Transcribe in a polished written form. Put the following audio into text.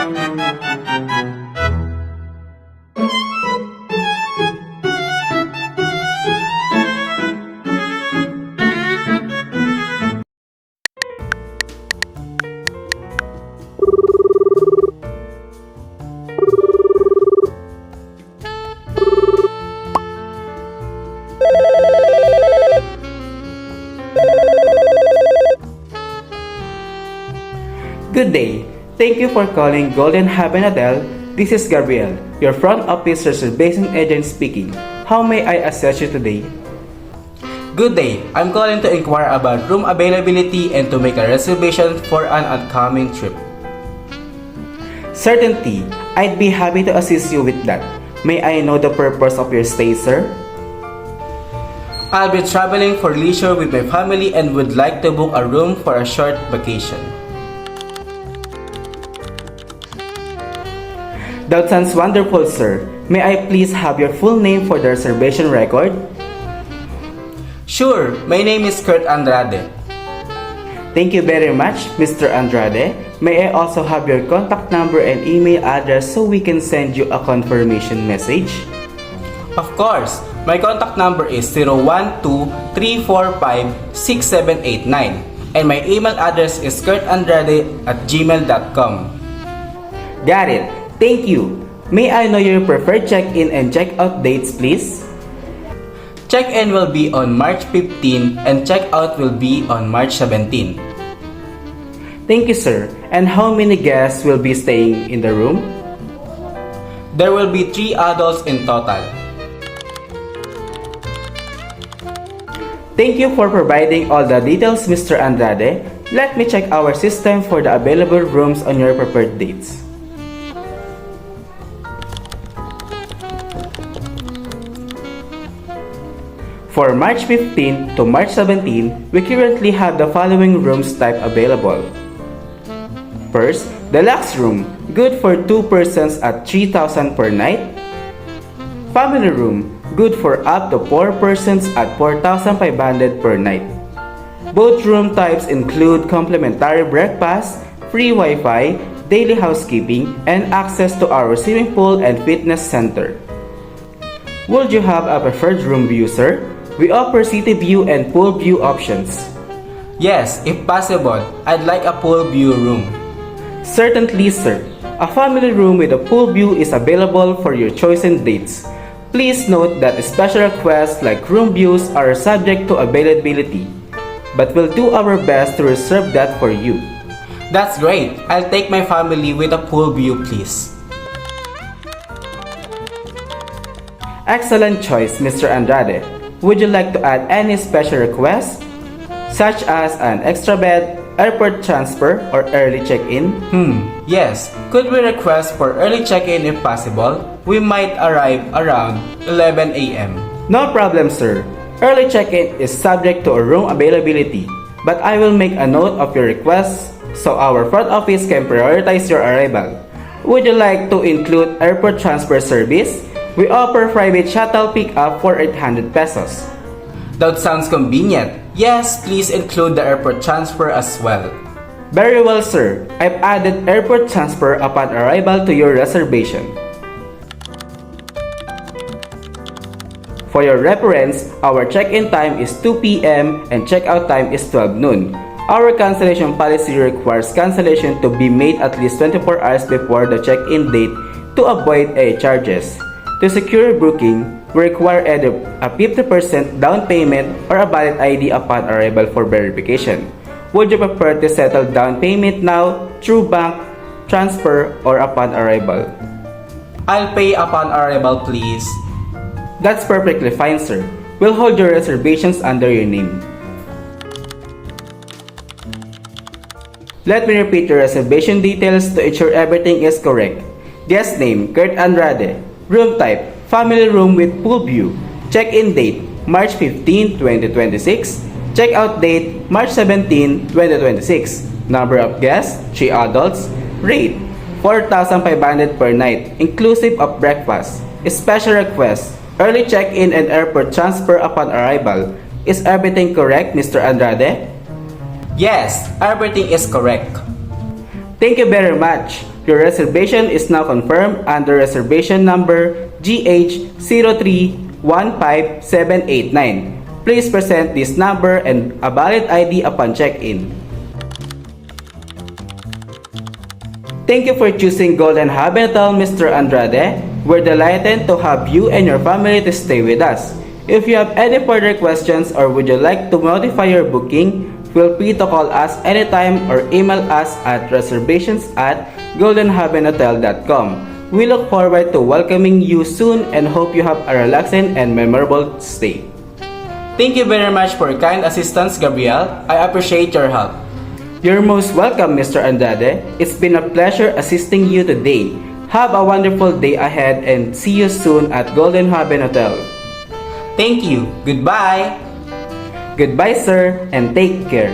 Good day. Thank you for calling Golden Haven Hotel. This is Gabriel, your front office reservation agent speaking. How may I assist you today? Good day. I'm calling to inquire about room availability and to make a reservation for an upcoming trip. Certainly, I'd be happy to assist you with that. May I know the purpose of your stay, sir? I'll be traveling for leisure with my family and would like to book a room for a short vacation. That sounds wonderful, sir. May I please have your full name for the reservation record? Sure, my name is Kurt Andrade. Thank you very much, Mr. Andrade. May I also have your contact number and email address so we can send you a confirmation message? Of course, my contact number is 012-345-6789 and my email address is kurtandrade@gmail.com. Got it. Thank you. May I know your preferred check-in and check-out dates, please? Check-in will be on March 15 and check-out will be on March 17. Thank you, sir. And how many guests will be staying in the room? There will be 3 adults in total. Thank you for providing all the details, Mr. Andrade. Let me check our system for the available rooms on your preferred dates. For March 15 to March 17, we currently have the following rooms type available. First, deluxe room, good for 2 persons at 3,000 per night. Family room, good for up to 4 persons at 4,500 per night. Both room types include complimentary breakfast, free Wi-Fi, daily housekeeping, and access to our swimming pool and fitness center. Would you have a preferred room view, sir? We offer city view and pool view options. Yes, if possible, I'd like a pool view room. Certainly, sir. A family room with a pool view is available for your chosen dates. Please note that special requests like room views are subject to availability, but we'll do our best to reserve that for you. That's great. I'll take my family with a pool view, please. Excellent choice, Mr. Andrade. Would you like to add any special requests, such as an extra bed, airport transfer, or early check-in? Yes. Could we request for early check-in if possible? We might arrive around 11 a.m. No problem, sir. Early check-in is subject to a room availability, but I will make a note of your request so our front office can prioritize your arrival. Would you like to include airport transfer service? We offer private shuttle pickup for 800 pesos. That sounds convenient. Yes, please include the airport transfer as well. Very well, sir. I've added airport transfer upon arrival to your reservation. For your reference, our check-in time is 2 p.m. and check-out time is 12 noon. Our cancellation policy requires cancellation to be made at least 24 hours before the check-in date to avoid any charges. To secure booking, we require either a 50% down payment or a valid ID upon arrival for verification. Would you prefer to settle down payment now, through bank, transfer, or upon arrival? I'll pay upon arrival, please. That's perfectly fine, sir. We'll hold your reservations under your name. Let me repeat your reservation details to ensure everything is correct. Guest name, Kurt Andrade. Room type, family room with pool view. Check-in date, March 15, 2026. Check-out date, March 17, 2026. Number of guests, 3 adults. Rate, 4,500 per night, inclusive of breakfast. Special request, early check-in and airport transfer upon arrival. Is everything correct, Mr. Andrade? Yes, everything is correct. Thank you very much. Your reservation is now confirmed under reservation number GH0315789. Please present this number and a valid ID upon check-in. Thank you for choosing Golden Habitat, Mr. Andrade. We're delighted to have you and your family to stay with us. If you have any further questions or would you like to modify your booking, feel free to call us anytime or email us at reservations@goldenhavenhotel.com. We look forward to welcoming you soon and hope you have a relaxing and memorable stay. Thank you very much for your kind assistance, Gabriel. I appreciate your help. You're most welcome, Mr. Andrade. It's been a pleasure assisting you today. Have a wonderful day ahead and see you soon at Golden Haven Hotel. Thank you. Goodbye. Goodbye, sir, and take care.